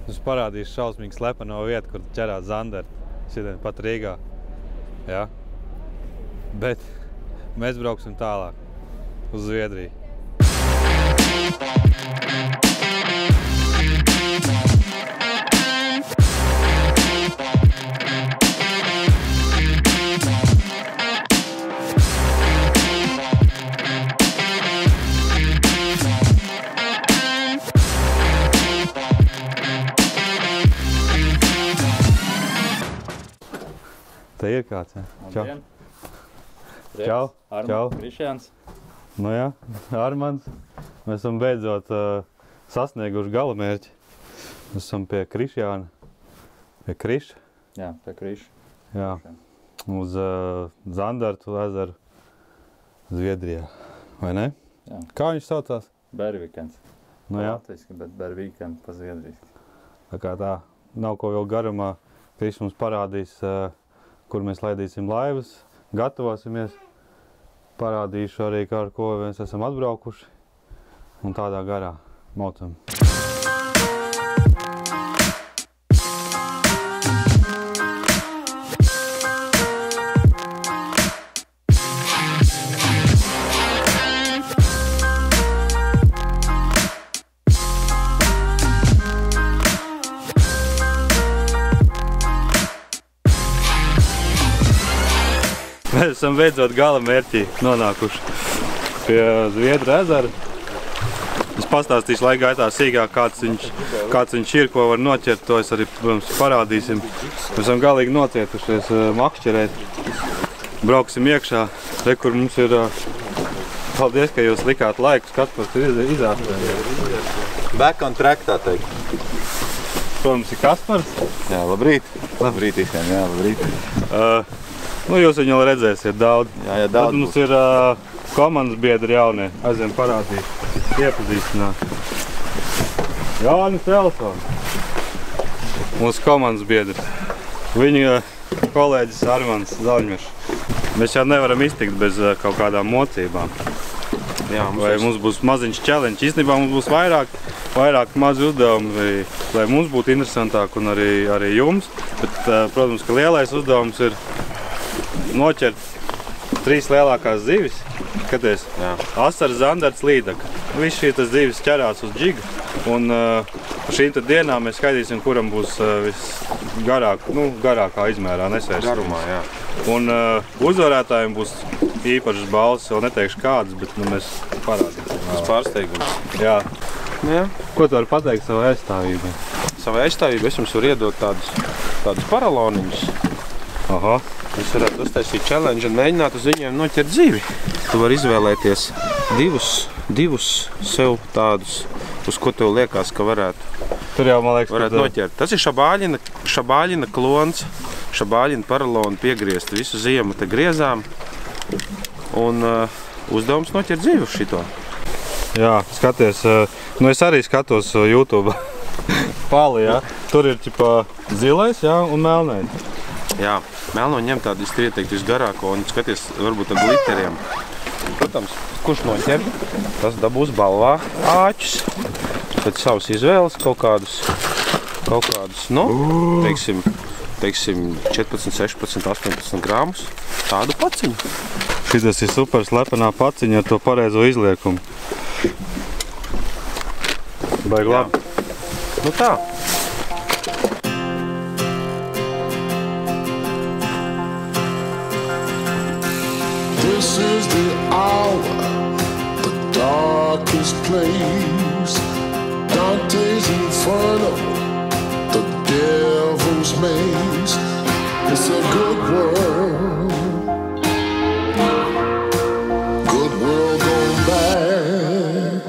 Es parādīšu šausmīgi slepeno vietu, kur ķerās zanderi. Šodien pat Rīgā. Ja? Bet mēs brauksim tālāk uz Zviedriju. Te ir kāds, ja? Čau. Čau. Armands, Krišjāns. Nu jā, Armands. Mēs esam beidzot sasnieguši galamērķi. Mēs esam pie Krišjāna. Pie Kriša. Jā, pie Kriša. Jā. Uz Zandartu ezeru Zviedrijā. Vai ne? Jā. Kā viņš saucās? Bervikens. Nu jā. Latviski, bet Bervikens pa zviedriski. Tā kā tā nav ko vēl garumā. Krišs mums parādīs, kur mēs laidīsim laivas, gatavosimies. Parādīšu arī, ar ko mēs esam atbraukuši. Un tādā garā maucam. Mēs esam beidzot gala mērķī nonākuši pie Zviedru ezera. Es pastāstīšu laika gaitā sīkāk, kāds viņš ir, ko var noķert. To es arī, protams, parādīsim. Mēs esam galīgi nocietušies makšķerēt. Brauksim iekšā. Te, kur mums ir... Paldies, ka jūs likāt laiku. Kaspars ir izāstājis. Back on track, tā teikt. Protams, ir Kaspars. Jā, labrīt. Labrīt visiem, jā, labrīt. Nu, jūs viņu vēl redzēsiet daudz. Jā, daudz. Tad mums ir komandas biedri jaunie. Aizvien parādīt, iepazīstināt. Jānis Elsons. Mūsu komandas biedri. Viņa kolēģis Armands Zaļmešs. Mēs jau nevaram iztikt bez kaut kādām mocībām. Jā, vai mums būs maziņš challenge. Īstenībā mums būs vairāk mazi uzdevumi, lai mums būtu interesantāk un arī jums. Bet, protams, ka lielais uzdevums ir noķert 3 lielākās zivis. Skaties, asars, zandarts, līdaka. Viss šīs zivis ķerās uz džiga. Un par šīm dienām mēs skaidīsim, kuram būs garākā izmērā nesvērst. Garumā, jā. Un uzvarētājiem būs īpašas balvas, vēl neteikšu kādas, bet mēs parādīsim. Tas pārsteigums. Jā. Jā. Ko tu vari pateikt savai aizstāvībai? Savai aizstāvībai es jums varu iedot tādus paraloniņus. Aha. Jūs varētu uztaisīt challenge un mēģināt uz viņiem noķert zivi. Tu vari izvēlēties divus sev tādus, uz ko tev liekas, ka varētu. Tur jau, man liekas, noķert. Tas ir šabāļina klons, šabāļina paraloni piegriezt. Visu ziemu te griezām. Un uzdevums noķert zivi uz šito. Jā, skaties. Nu es arī skatos YouTube. Pali, jā. Tur ir ķipa zilais, jā, un melnais. Jā, melno ņem tādu ieteiktu visgarāko un skaties varbūt ar glitteriem. Protams, kurš noķer, tas dabūs balvā āķus. Pēc savas izvēles kaut kādus, nu, teiksim 14, 16, 18 grāmus, tādu paciņu. Šitas ir super slepenā paciņa ar to pareizo izliekumu. Baigi labi. Nu tā. This is the hour, the darkest place. Dante's Inferno, the devil's maze. It's a good world gone bad.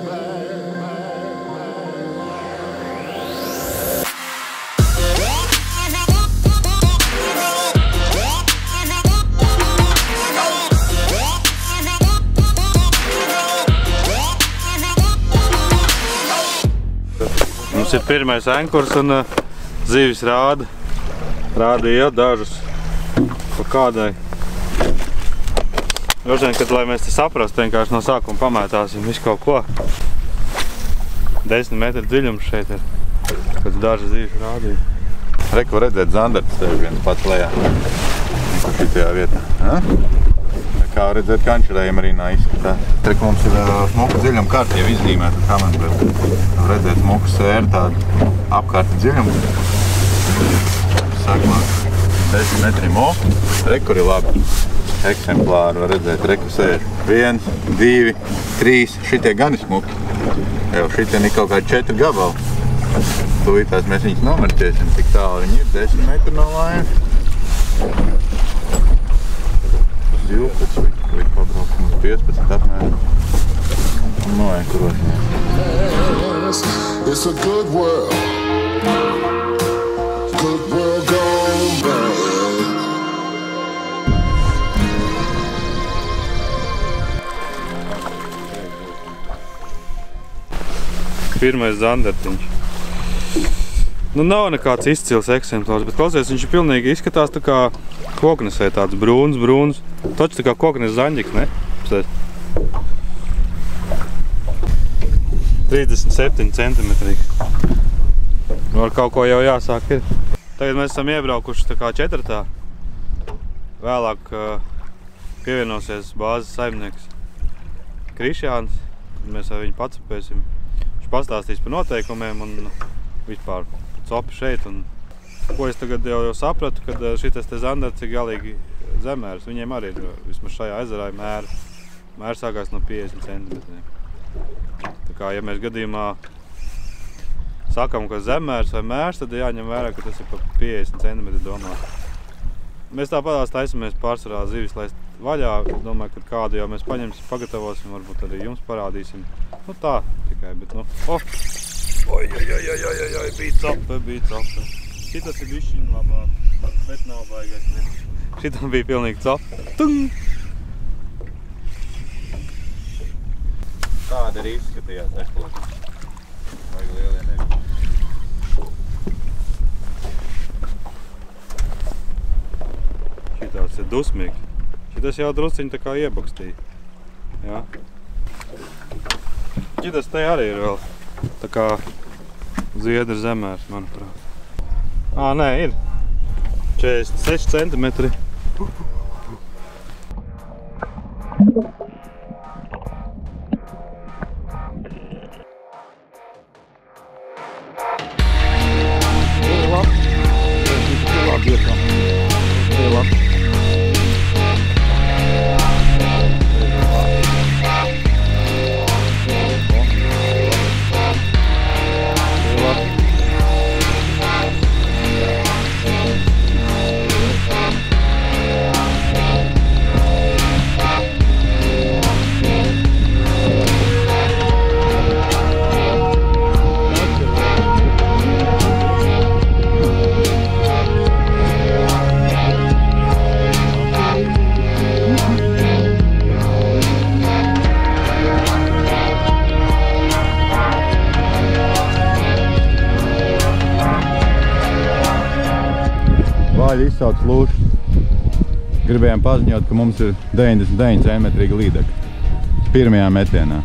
Mums ir pirmais ankurs un zivis rādīja dažus pa kādai. Droši vien, kad lai mēs te saprastu, vienkārši no sākuma pamētāsim visu kaut ko. 10 metru dziļums šeit ir. Kāds dažas zīves rādīja. Reku var redzēt zandarts tev viens pats lejā. Šitajā vietā. Kā var redzēt, kančerējuma arī izskatās. Reku mums ir smuka dziļuma karta jau izzīmēta kamēr. Var redzēt smuku sēru tādu apkārti dziļumu. Sākumā 10 metri mo. Reku ir labi. Eksemplāri var redzēt, reku sēžu. 1, 2, 3. Šitie gan ir smuki. Jau šitien ir kaut kādi 4 gabali. Tūlītās mēs viņus nomarķēsim, tik tālu viņi ir 10 metri no laimes. 12, līdz pabrauksim uz 15 apmēram. Noja, kuros mēs. It's a good world. Good world gone bad. Pirmais zandartiņš. Nu, nav nekāds izcils eksemplārs, bet klausies, viņš ir pilnīgi izskatās tā kā koknesē, tāds brūns. Taču tā kā koknes zaņģiks, ne? 37 centimetrīgs. Ar kaut ko jau jāsāk ir. Tagad mēs esam iebraukuši tā kā četratā. Vēlāk pievienosies bāzes saimnieks Krišjāns. Mēs ar viņu pacapēsim. Viņš pastāstīs par noteikumiem un vispār copi šeit. Un, ko es tagad jau sapratu, kad šitas te zandarts ir galīgi zemērs. Viņiem arī ir vismaz šajā ezerā mērs sākās no 50 centimetriem. Tā kā, ja mēs gadījumā sakam, ka zemērs vai mērs, tad jāņem vērā, ka tas ir pa 50 centimetri domāt. Mēs tāpatās taisamies pārsvarā zivis laist vaļā. Domāju, ka kādu jau mēs paņemsim, pagatavosim, varbūt arī jums parādīsim. Nu tā tikai, bet nu... Oi, bija cape. Šitas ir bišķiņ labāk, bet nav baigais. Šitam bija pilnīgi cape. Tung! Tāda arī izskatījās eksplozīva. Vajag lielie nebija. Šitās ir dusmīgs. Šitas jau drusciņi tā kā iebakstīja. Jā. Šitas te arī ir vēl tā kā ziedra zemērs, manuprāt. Nē, ir 46 centimetri. Vaļa izsauc lūšas. Gribējām paziņot, ka mums ir 99 centimetrīga līdekļa. Pirmajā metienā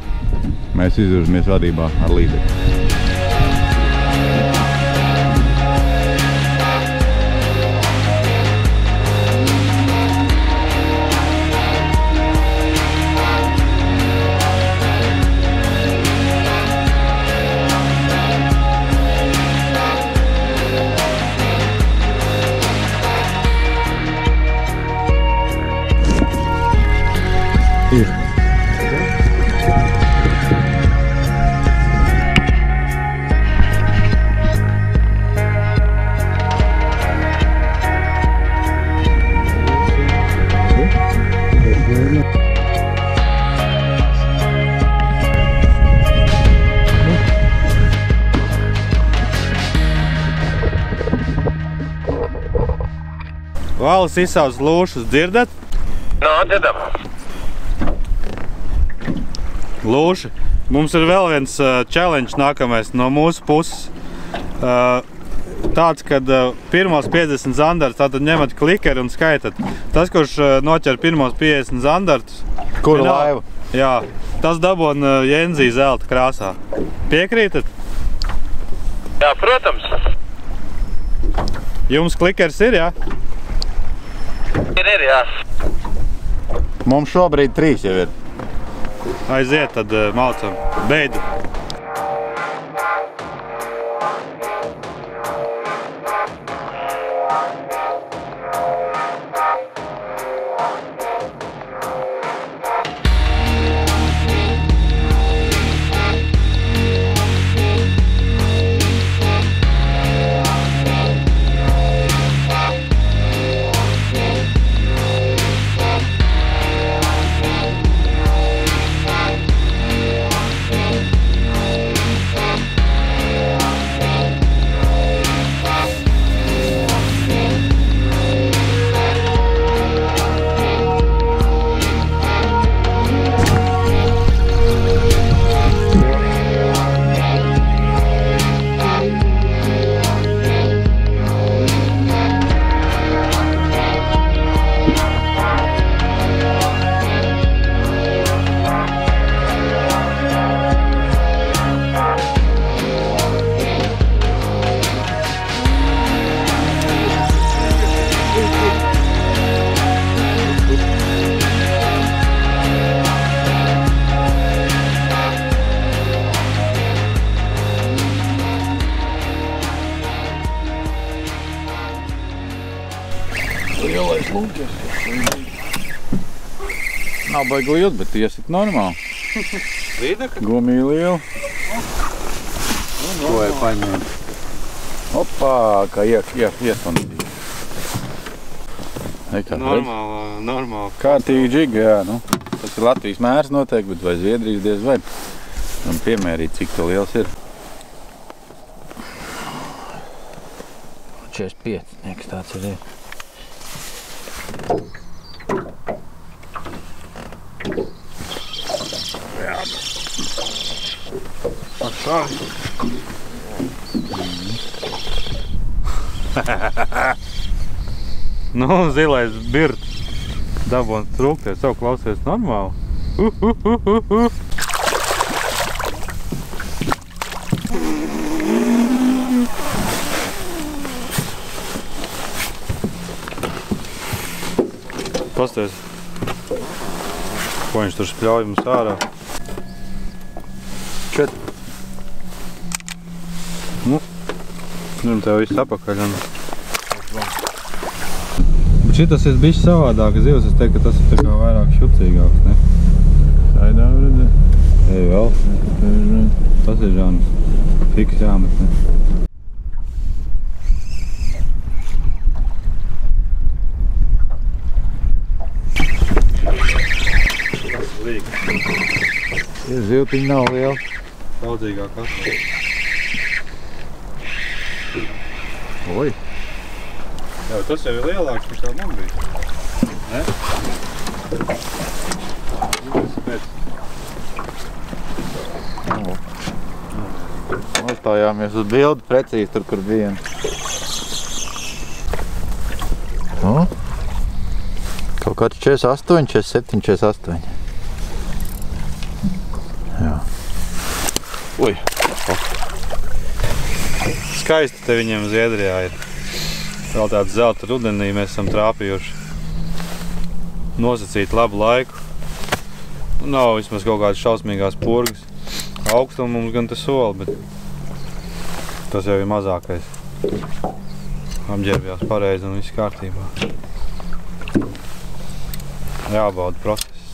mēs izvirzamies vadībā ar līdekļu. Ir. Valis izsauc lūšas, dzirdat? Dzirdam. Lūši, mums ir vēl viens challenge nākamais no mūsu puses. Tāds, kad pirmos 50 zandartus, tātad ņemat klikeri un skaitat. Tas, kurš noķer pirmos 50 zandartus... Kura laiva? Jā, tas dabon Jenzī zelta krāsā. Piekrītat? Jā, protams. Jums klikers ir, jā? Ir, jā. Mums šobrīd 3 jau ir. Aiziet, tad malcam. Beidu. Lielais lūķis. Nav baigi liels, bet iesit normāli. Līdaka? Gumija liela. Ko ir paņēmis? Opā, kā iesondīja. Normāli. Kārtīgi džiga, jā. Nu, tas ir Latvijas mērs noteikti, bet vai Zviedrijas diez vai. Un piemērīt, cik to liels ir. 45, liekas, tāds ir. Nu, zilais birds dabūn trūkties, savu klausies normāli. Pasties, ko viņš tur spļauj mums ārā. Čet. Nu, ņem tev viss apakaļ. Bet šitas ir bišķi savādāk zivs, es teiktu, ka tas ir tā kā vairāk šucīgāks, ne? Saidā redzē. Ej vēl. Tas ir žānis. Fiks jāmet, ne? Ir zivtiņi nav liela. Daudzīgāk atvēl. Oi. Jā, tas jau ir lielāks, kā man bija. Ne? Nostājāmies uz bildi precīzi tur, kur bija. Nu? Kaut kāds 48, 47, 48. Jā. Ui. Skaisti te viņiem Zviedrijā ir. Vēl tāds zelta rudenī mēs esam trāpījuši. Nosacīt labu laiku. Nav vismaz kaut kādas šausmīgās purgas. Augstuma mums gan te sola, bet tas jau ir mazākais. Apģērbjās pareizi un viss kārtībā. Jābauda process.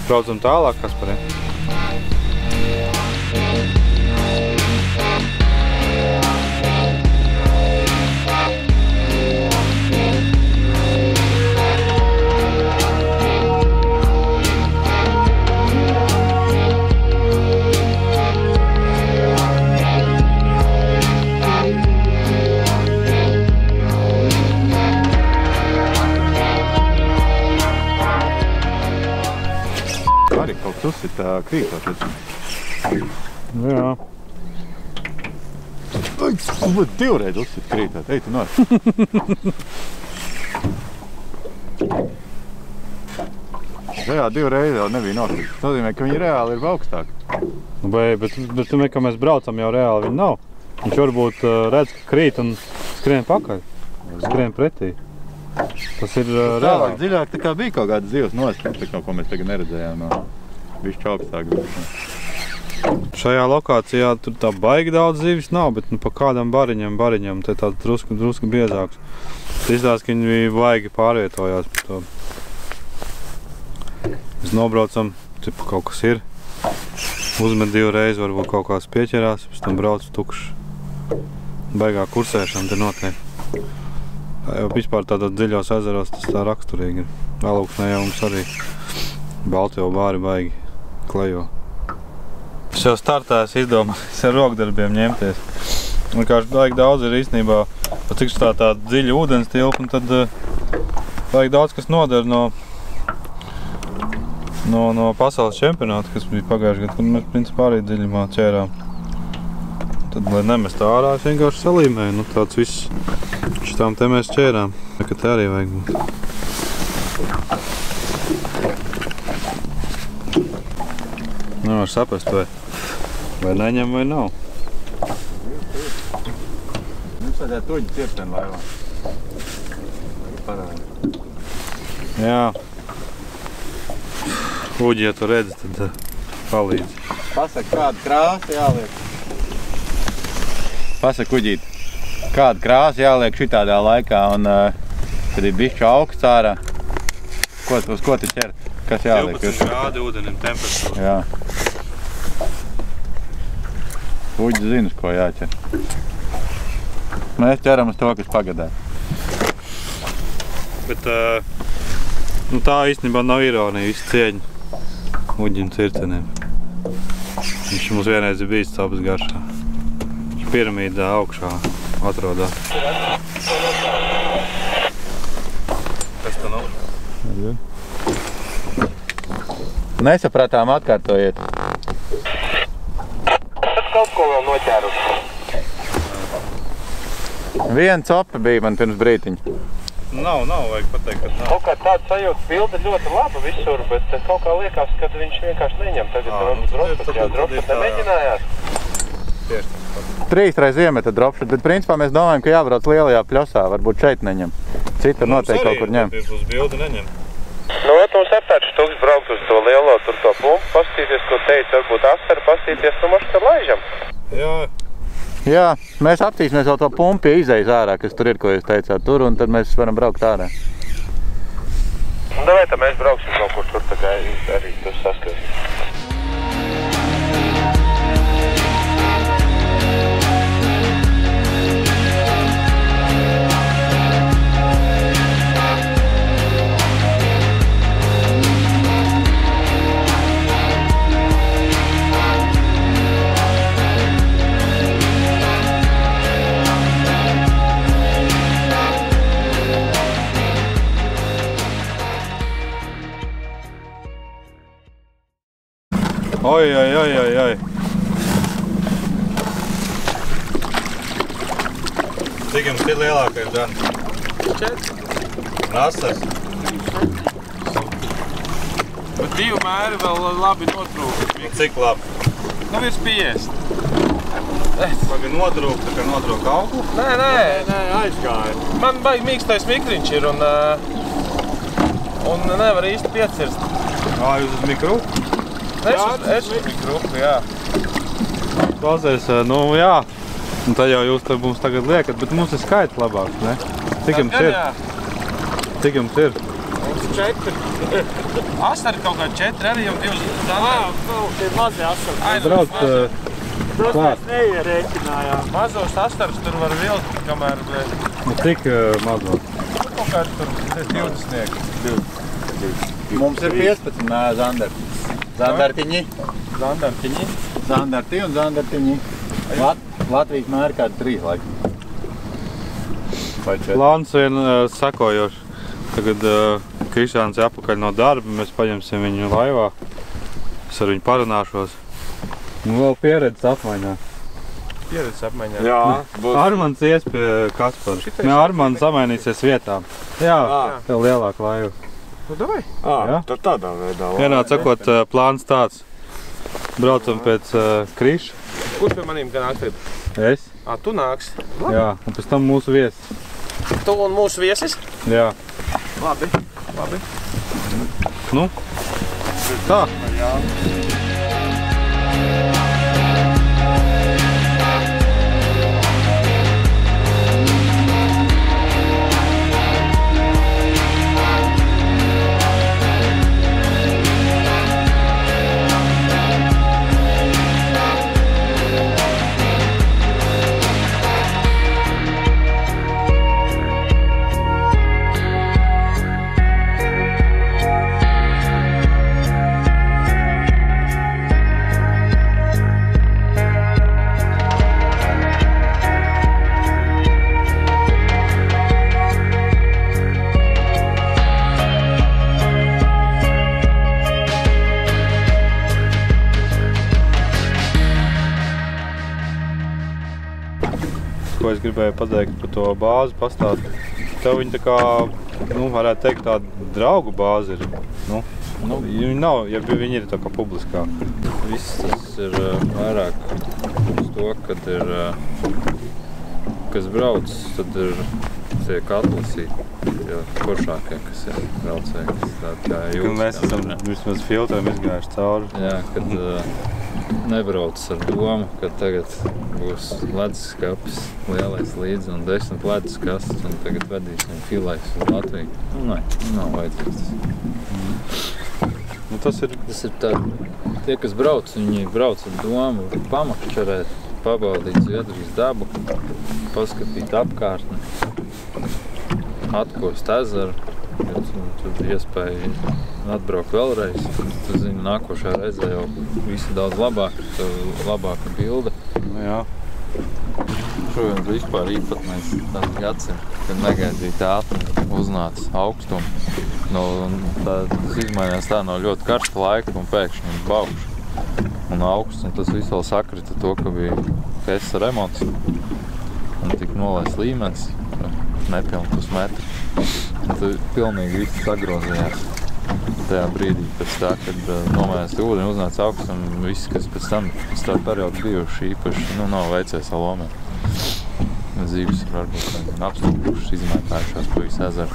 Braucam tālāk, Kasparē. Arī kaut kas uzsit krītot. Jā. Būt divreiz uzsit krītot. Ej, tu nāc. Jā, divreiz jau nebija nokrīt. Tas nozīmē, ka viņi reāli ir augstāk. Bet tu ne, ka mēs braucam, jau reāli viņi nav. Viņš varbūt redz, ka krīt un skrien pakaļ. Skrien pretī. Tas ir Tālāk reāli. dziļāk tā kā bija kaut kādas zivs noskats, ko mēs tagad neredzējām. Bišķi augstāk. Šajā lokācijā tur tā baigi daudz zivis nav, bet pa kādam bariņam, te tāds drusku biezāks. Tas izdās, ka viņi baigi pārvietojās par to. Mēs nobraucam, cipa kaut kas ir. Uzmet 2 reizes, varbūt kaut kāds pieķerās, pēc tam brauc tukšs. Baigā kursēšana te notiek. Jau vispār tādos dziļos ezeros tas tā raksturīgi ir. Alūksnē jau mums arī Baltjo bāri baigi klejo. Es jau startājos izdomājis ar rokdarbiem ņemties. Vienkārši baigi daudz ir īstenībā, cik tā dziļa ūdens tilpa, un tad baigi daudz kas nodara no pasaules čempionāta, kas bija pagājuši gadu, kad mēs principā arī dziļumā ķērām. Tad, lai nemest ārā, es vienkārši salīmēju, tāds viss šitām te mēs ķērām, ka te arī vajag būt. Nevar saprast, vai neņem, vai nav. Mums vajadzētu tuģi cirteni laivā. Parādi. Jā. Uģi, ja tu redzi, tad palīdz. Pasaka, kādu krāsu jāliek? Pasaka, Uģīt, kādu krāsu jāliek šitādā laikā un kad ir bišķi augsts ārā. Uz ko te ķert? Kas jāliek? 12 grādi ūdenim temperatūra. Jā. Uģis zina, uz ko jāķer. Mēs ķeram uz to, kas pagadē. Bet tā īstenībā nav ironija, visu cieņu Uģim cirteniem. Viņš mums vienreiz ir bijis capas garšā. Viņš piramīdā augšā atrodā. Kas tā nav? Nesapratām, atkārtojiet. Tad kaut ko vēl noķēruši. Viena copa bija man pirms brītiņa. Nav, vajag pateikt, ka nav. Kaut kā tāda sajūta bilde ļoti laba visur, bet kaut kā liekas, ka viņš vienkārši neņem. Tagad dropšot nemēģinājās. 3 reizes iemeta dropšot, bet principā mēs domājam, ka jābrauc lielajā pļosā, varbūt šeit neņem. Citur noteikti kaut kur ņem. Uz bildi neņem. Nu, mums aptērš tūks braukt uz to lielo tur to pumpu, pastīties, ko teica, varbūt asaru pastīties, nu maši tad laižam. Jā, mēs aptīsimies vēl to pumpi izejas ārā, kas tur ir, ko jūs teicāt, tur, un tad mēs varam braukt ārā. Un davai, tad mēs brauksim kaut kur tur, tā kā arī tur saskatīt. Oi. Cik jums ir lielākais, Dan? 4. Un asars? Bet 2 mēri vēl labi notrūka. Un cik labi? Nu, virs 50. Paga notrūka, tā kā notrūka auglu? Nē, aizgāja. Man baigi mīkstais mikriņš ir un nevar īsti piecirst. Jūs uz mikru? Es uz mikru, jā. Klausies, jā. Un tad jau jūs mums tagad liekat, bet mums ir skaits labāks, ne? Cik jums ir? Cik jums ir? Mums 4. Asari kaut kā 4 arī, un 2 zandari. Tie mazie asari. Brauc klāt. Neierēķinājām. Mazos astarus tur var vilkt, kamēr... Cik mazos? Kaut kā tur 20. Mums ir 15 zandarti. Zandartiņi. Zandarti un zandartiņi. Latvijas mēri kādi 3 laikam. Vai 4. Plāns vien sekojoši. Tagad Krišāns ir apakaļ no darba, mēs paņemsim viņu laivā. Es ar viņu parunāšos. Un vēl pieredzes apmaiņā. Jā. Armands ies pie Kaspara. Armands samainīsies vietām. Jā, tev lielāka laiva. Nu, davai. Tad tādā veidā. Vienā sakot, plāns tāds. Braucam pēc Kriša. Kurš pie manīm gan nāk? Es? Tu nāks. Jā, un pēc tam mūsu viesis. Tu un mūsu viesis? Jā. Labi. Nu? Tā. Ko es gribēju pateikt par to bāzi, pastāstīt. Tev viņa tā kā, varētu teikt, tāda draugu bāze ir. Viņa nav, ja viņa ir tā kā publiskā. Viss tas ir vairāk uz to, kad ir, kas brauc, tad ir tiek atlasīti tie foršākie, kas ir braucēji, kas tā kā jūs. Mēs esam vismaz filtriem izgājuši cauri. Jā, kad nebrauc ar domu, ka tagad būs leduskapis lielais līdzi un 10 leduskastes un tagad vedīsim filēs uz Latviju. Nav vajadzīgs tas. Tas ir tā, tie, kas brauc, viņi brauc ar domu pamakšķerēt, pabaudīt Zviedrijas dabu, paskatīt apkārtni, atkost ezeru, jo tur iespēja atbraukt vēlreiz. Tu zini, nākošajā reizē jau visi daudz labāk, labāka bilde. Jā. Šodien vispār īpatnēs tāds gadsimts, kad negaidīt ātrumu, uznāca augstumu. Tas izmainījās tā no ļoti karsta laika un pēkšņi baukš un augsts. Un tas viss vēl sakrita to, ka bija kesa remonts un tika nolaists līmenis, nepilni pusmetri. Un tad pilnīgi viss sagrozījās. Tajā brīdī pēc tā, kad nomēs ūdeni, uznāca augsts un viss, kas pēc tā perioda bijuši īpaši, nav veicies alomē. Zīves ir varbūt apstulbušas, izmētājušās pa visu ezeru.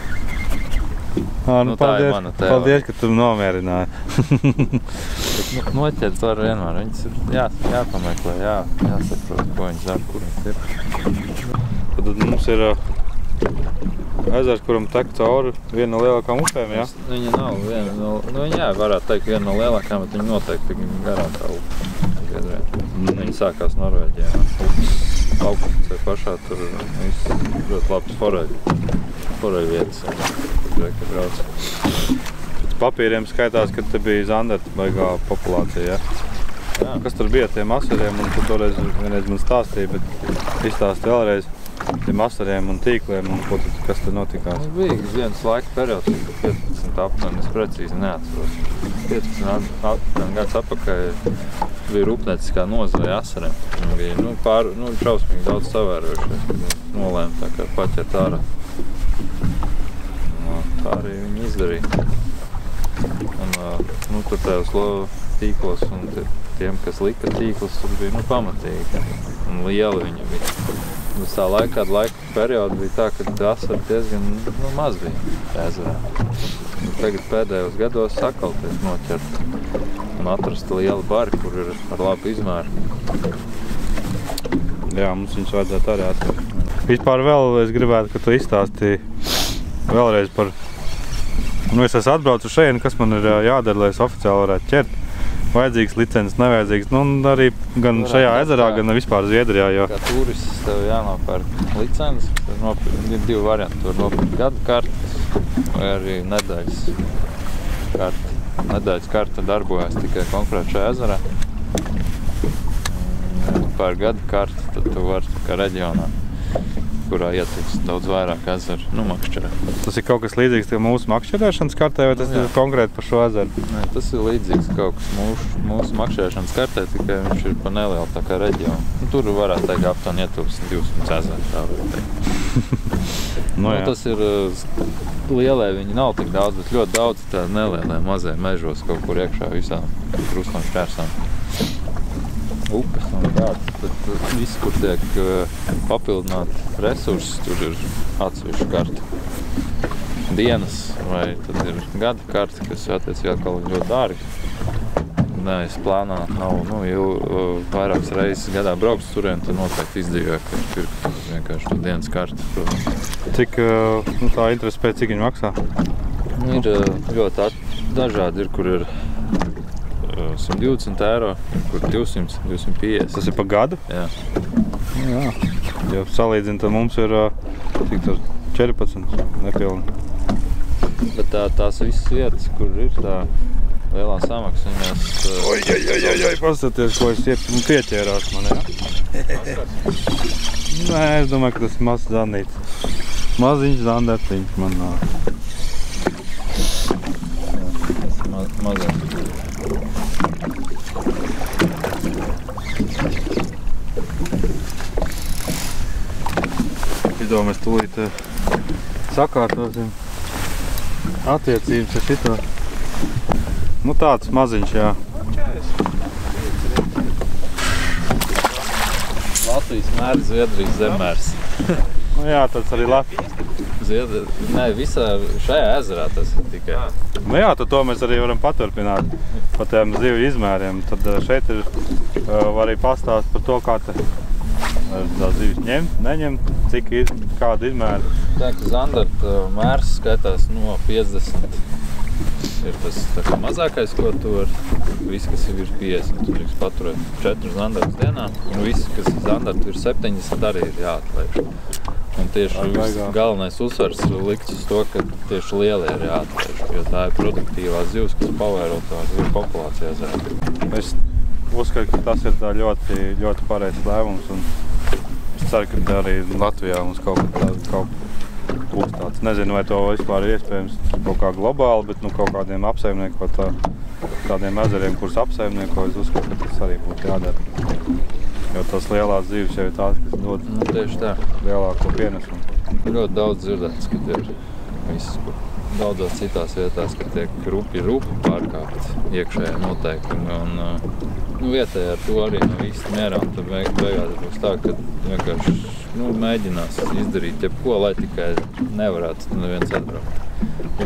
Paldies, ka tu nomierināji. Noķert var vienmēr. Viņas ir jāpameklē, jāsaprot, ko viņas dara, kur viņas ir. Tad mums ir ezers, kuram tek cauri viena no lielākām upēm, jā? Viņa nav viena no, viņa varētu teikt viena no lielākām, bet viņa noteikti garākā upe. Viņa sākās Norvēģijā. Augstpusē pašā tur viss ļoti labs foreļu vietas, kur brauc. Pēc papīriem skaitās, ka te bija zandarta baigā populācija, jā? Kas tur bija tie masariem, un tu toreiz vienreiz man stāstīja, bet izstāsti vēlreiz tiem masariem un tīkliem, un kas tur notikās? Bija viens laika periods, 15 apmēram, es precīzi neatceros. 15 gadus atpakaļ bija rūpnieciskā nozare asariem. Viņi bija šausmīgi daudz savērojušies, kad nolēma tā kā paķert ārā. Tā arī viņi izdarīja. Un tur tajos tīklos un tiem, kas lika tīklus, tur bija pamatīgi un lieli viņi bija. Uz tā laika perioda bija tā, ka asari diezgan maz bija ezerā. Tagad pēdējos gados atkal tiek noķert un atrasta liela bari, kur ir ar labu izmēru. Jā, mums viņus vajadzētu arī atrast. Vispār vēl es gribētu, ka tu izstāstīji vēlreiz par... Es esmu atbraucu šeit, kas man ir jādara, lai es oficiāli varētu ķert. Vajadzīgs licences, nevajadzīgs, arī gan šajā ezerā, gan vispār Zviedrijā, jo... Kā turists tev jānopērk licences, ir divi varianti, tu var nopirkt gadu kartes vai arī nedēļas karti. Nedēļas karta darbojas tikai konkrēti šajā ezerā. Par gadu karti, tad tu vari kā reģionā, kurā ietilpst daudz vairāk ezeru, makšķerē. Tas ir kaut kas līdzīgs mūsu makšķerēšanas kartē, vai tas ir konkrēti par šo ezeru? Nē, tas ir līdzīgs kaut kas mūsu makšķerēšanas kartē, tikai viņš ir pa nelielu tā kā reģionu. Tur varētu teikt aptuveni ietilpst 200 ezeru, tā var teikt. Tas ir lielie, viņi nav tik daudz, bet ļoti daudz tādi nelielie mazie mežos kaut kur iekšā visām krustam šķērsām. upes un kāds, tad viss, kur tiek papildināt resursus, tur ir atsevišķa karta. Dienas vai tad ir gada karta, kas attiecībā atkal ļoti dārgi. Es plānā nav, vairākas reizes gadā brauks turien, tad noteikti izdevāk, ka pirkt vienkārši to dienas karti, protams. Cik tā interesi pēc, cik viņi maksā? Ir ļoti dažādi, kur ir 120 eiro, kur 200, 250. Tas ir pa gadu? Jā. Jā. Ja salīdzina, tad mums ir cik tur 14 nepilni. Bet tās visas vietas, kur ir tā lielā samaksa, Oj, pastaties, ko es pieķērās man, jā? Nē, es domāju, ka tas ir mazs zandīts. Maziņš zandartiņš man nav. Mazāk. Mēs tūlīt sakārtosim attiecības ar šito. Tāds maziņš, jā. Latvijas mērs, Zviedrijas zemmērs. Jā, tāds arī Latvijas. Nē, visā šajā ezerā tas ir tikai. Jā, tad to mēs arī varam paturpināt par tiem zivju izmēriem. Tad šeit ir var arī pastāst par to, kā tās zivis ņemt, neņemt, cik ir, kāda izmēra. Tā, ka zandarta mērs skaitās no 50. Ir tas tā kā mazākais, ko tu var, viss, kas ir 50, tu drīkst paturēt 4 zandartas dienā, un viss, kas ir zandarta ir 70, arī ir jāatlaiž. Un tieši galvenais uzsvars likts uz to, ka tieši lielie ir jāatlaiž, jo tā ir produktīvā zivs, kas pavēro tā zivju populācijā ezerā. Es uzskatu, ka tas ir tā ļoti, ļoti pareizs lēmums, un es ceru, ka arī Latvijā mums kaut būs tāds. Nezinu, vai to vispār ir iespējams kaut kā globāli, bet kaut kādiem tādiem ezeriem, kurus apsaimnieko, es uzskatu, ka tas arī būtu jādara. Jo tās lielās zivis jau ir tās, kas dod tieši tā. Lielāko pienesumu. Ļoti daudz dzirdēts, ka ir viss, daudzās citās vietās, ka tiek rupi pārkāpt iekšējā noteikumi. Un vietēji ar to arī nav īsti mierā, un tad beigās būs tā, ka vienkārši mēģinās izdarīt jebko, lai tikai nevarētu neviens atbraukt.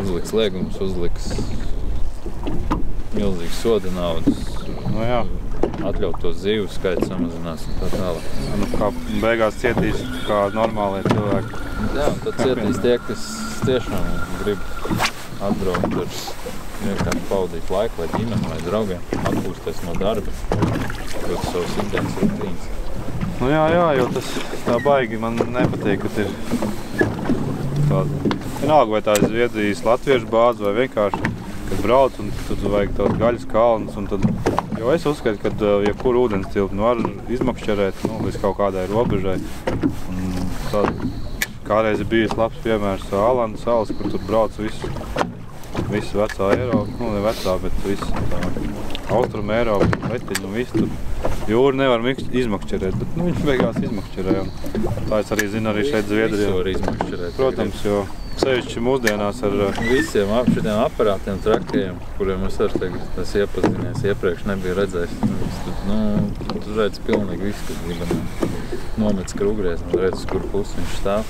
Uzliks liegums, uzliks milzīgs soda naudas, atļaut to zivu skaitu samazinās un tā tālāk. Kā beigās cietīs kā normālie cilvēki. Jā, un tad cietīs tie, kas tiešām grib atbraukt ar vienkārši pavadīt laiku vai ģimeni vai draugiem, atpūsties no darba, dot savus ikdienas rutīnas. Jā, jo tas tā baigi man nepatīk, ka ir tāda. Vienalga, vai tā ir Zviedrijas latviešu bāze vai vienkārši, kad brauc un tad vajag tāds gaļas kalns. Jo es uzskatu, ka jebkuru ūdens tilpni var izmakšķerēt līdz kaut kādai robežai. Kādreiz ir bijis labs piemērs Ālandu salas, kur tur brauc visu vecā Eiropa, ne vecā, bet visu Austrumu Eiropu, Vetiņu un visu tur. Jūru nevar izmakšķerēt, bet viņš beigās izmakšķerē. Tā es arī zinu arī šeit Zviedrijā. Visu var izmakšķerēt. Protams, jo sevišķi mūsdienās ar visiem šitiem aparātiem trakajiem, kuriem es arī tagad iepazinies, iepriekš nebija redzējis. Tu redzi pilnīgi visu, kad gribam nomets krūgriezni un redzi, kur pusi viņš stāv.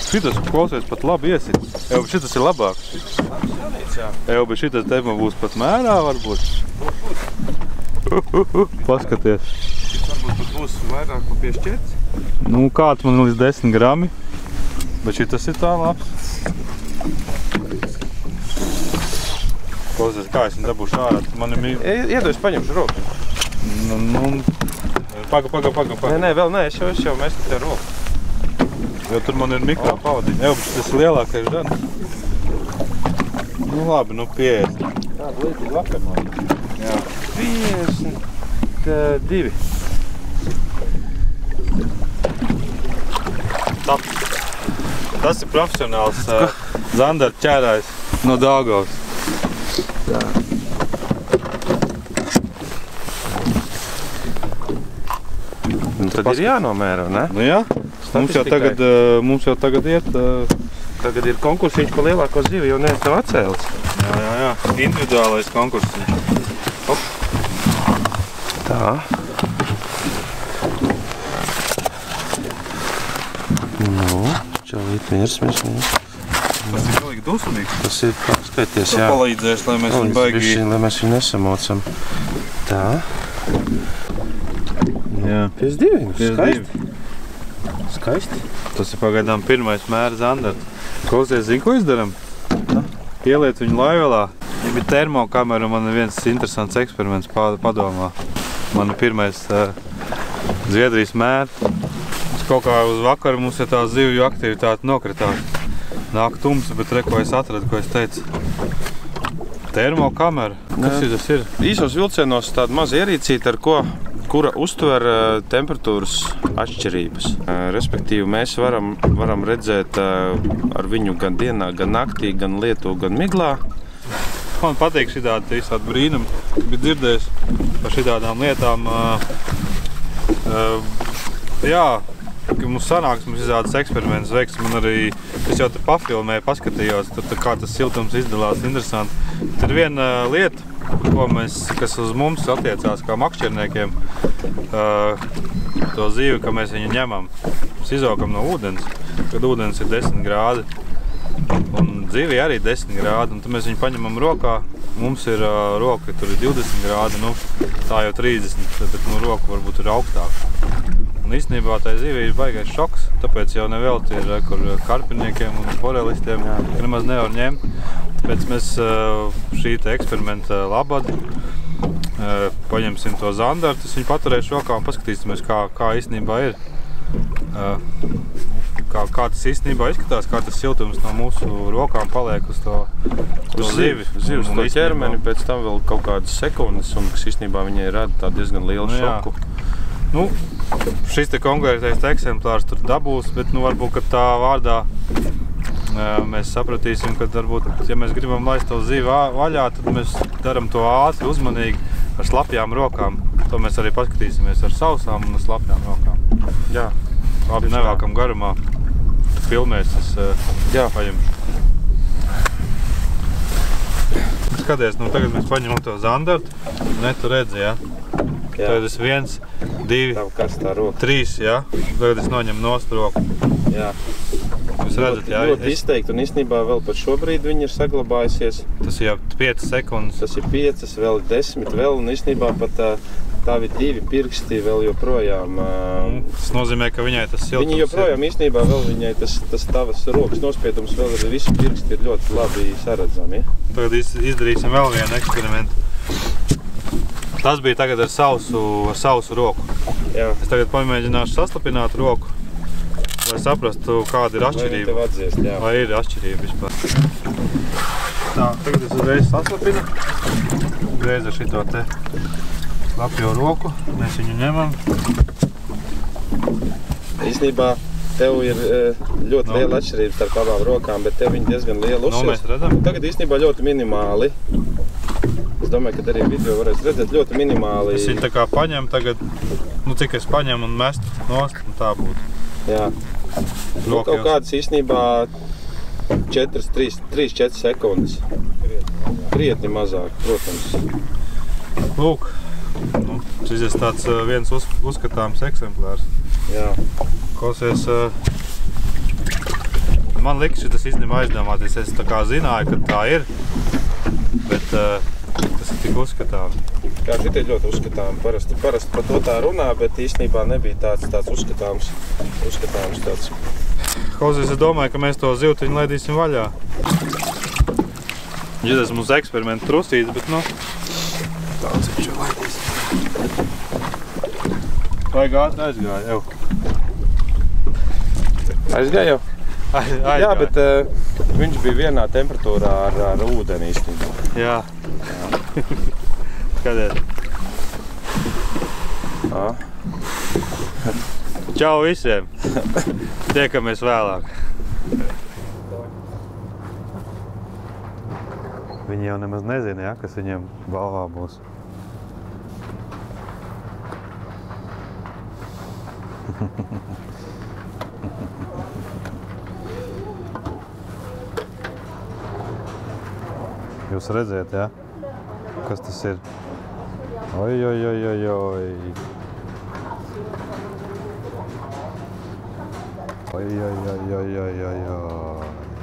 Šitas, klausies, pat labi iesit. Šitas ir labāks. Bet šitas te man būs pat mērā, varbūt. Paskaties. Varbūt pat būs vairāk pa piešķirts. Kāds man līdz 10 grami. Bet šitas ir tā labs. Klausies, kā es viņu dabūšu ārā? Iedos, paņemšu roku. Paga. Nē, vēl nē, es jau mestu te roku. Jo tur man ir mikro pavadiņi. Bet tas ir lielākais žanis. Labi, 50. Tāda līdzīgi vakar man. Jā. 52. Tas ir profesionāls zandarta ķērājs no Daugavas. Tā. Tad ir jānomēro, ne? Jā. Mums jau tagad iet. Tagad ir konkursiņš pa lielāko zivi, jo neviens nav atcēlis. Jā. Individuālais konkursiņš. Tā. Nu, čalīt mirs. Tas ir galīgi dusmīgs. Tas ir paskaities, jā. Palīdzēs, lai mēs viņu baigi... Lai mēs viņu nesamocam. Tā. Jā. 52. Skaisti. Tas ir pagaidām pirmais mērs Zandart. Klausies, zini, ko izdaram? Ieliet viņu laivelā. Ja bija termokamera, man ir viens interesants eksperiments padomā. Man ir pirmais Zviedrijas mērs. Kaut kā uz vakaru mums ir tā zivju aktivitāte nokritās. Nāk tumsa, bet re, ko es atradu, ko es teicu. Termokamera. Kas tas ir? Īsos vilcienos tāda maza ierīcīta, kura uztver temperatūras atšķirības. Respektīvi, mēs varam redzēt ar viņu gan dienā, gan naktī, gan lietu, gan miglā. Man patīk šitādi brīnumi. Bija dzirdējis par šitādām lietām. Jā, ka mums sanāks, mums izrādas eksperiments veiks. Man arī, es jau tur pafilmēju, paskatījos, tur kā tas siltums izdalās, interesanti. Tad ir viena lieta, kas uz mums attiecās kā makšķerniekiem, to zīvi, ka mēs viņu ņemam. Mēs izaugam no ūdens, kad ūdens ir 10 grādi. Un dzīvī arī 10 grādi, un tad mēs viņu paņemam rokā. Mums ir roka, tur ir 20 grādi, nu, tā jau 30, bet nu, roka varbūt ir augstāk. Un īstenībā tā zīvī ir baigais šoks, tāpēc jau nevelti ir kur karpiniekiem un forelistiem, ka nemaz nevar ņemt. Tāpēc mēs šī te eksperimenta labad paņemsim to Zandartu, es viņu paturēšu rokā un paskatīsimies, kā īstenībā ir. Kā tas īstenībā izskatās, kā tas siltums no mūsu rokām paliek uz to zivi. Zivs to ķermeni, pēc tam vēl kaut kādas sekundes, un kas īstenībā viņai rada tā diezgan lielu šoku. Nu, šis te konkrētais eksemplārs tur dabūs, bet nu varbūt, ka tā vārdā mēs sapratīsim, ka varbūt, ja mēs gribam laist to zivi vaļā, tad mēs daram to ātri, uzmanīgi, ar slapjām rokām. To mēs arī paskatīsimies ar sausām un ar slapjām rokām. Jā. Labi, nevēkam garumā. Tu filmēs, es paņemšu. Skaties, nu tagad mēs paņemam to Zandartu. Ne, tu redzi, jā? Tagad es 1, 2, 3, jā? Tagad es noņemu nost roku. Jā. Jūs redzat, jā? Ļoti izteikti, un īstenībā vēl pat šobrīd viņi ir saglabājusies. Tas ir jau 5 sekundes. Tas ir 5, vēl 10, vēl, un īstenībā pat tavi 2 pirksti vēl joprojām. Tas nozīmē, ka viņai tas siltums Viņi joprojām īstenībā vēl viņai tas tavas rokas nospiedums vēl ir visi pirksti ir ļoti labi saredzami. Tagad izdarīsim vēl vienu eksperimentu. Tas bija tagad ar sausu roku. Jā. Es tagad pamēģināšu saslapināt roku, lai saprastu, kāda ir atšķirība. Vai tev atdziest, jā. Vai ir atšķirība vispār. Tā, tagad es uzreiz saslapinu. Uzreiz ar šito te slapjo roku. Mēs viņu ņemam. Īstenībā tev ir ļoti liela atšķirība starp abām rokām, bet tev viņi diezgan liela uzsvars. Mēs redzam. Tagad īstenībā ļoti minimāli. Es domāju, ka arī video varēs redzēt ļoti minimāli. Es viņu tā kā paņemu tagad, nu cik es paņemu un mestu nost, un tā būtu. Jā. Nu, kaut kādas īstenībā 3-4 sekundes. Krietni mazāk, protams. Lūk, nu, šis ir tāds viens uzskatāms eksemplārs. Jā. Klausies, man likas, ka tas īstenībā aizdomāties. Es tā kā zināju, ka tā ir, bet tas ir tik uzskatām. Jā, šitie ļoti uzskatām. Parasti par to tā runā, bet īstenībā nebija tāds uzskatāms tāds. Klausies, es domāju, ka mēs to zivtiņu laidīsim vaļā. Tas mums eksperimenta trusīts, bet nu... Tāds viņš jau laidīsim. Vai gāt aizgāja, jau? Aizgāja jau? Aizgāja. Jā, bet viņš bija vienā temperatūrā ar ūdeni īstenībā. Jā. Skaties. Čau visiem! Tiekamies vēlāk. Viņi jau nemaz nezina, ja, kas viņiem balvā būs. Jūs redzēt, ja? Kas tas ir? Oi, oi, oi, oi, oi. Oi, oi, oi, oi, oi, oi, oi.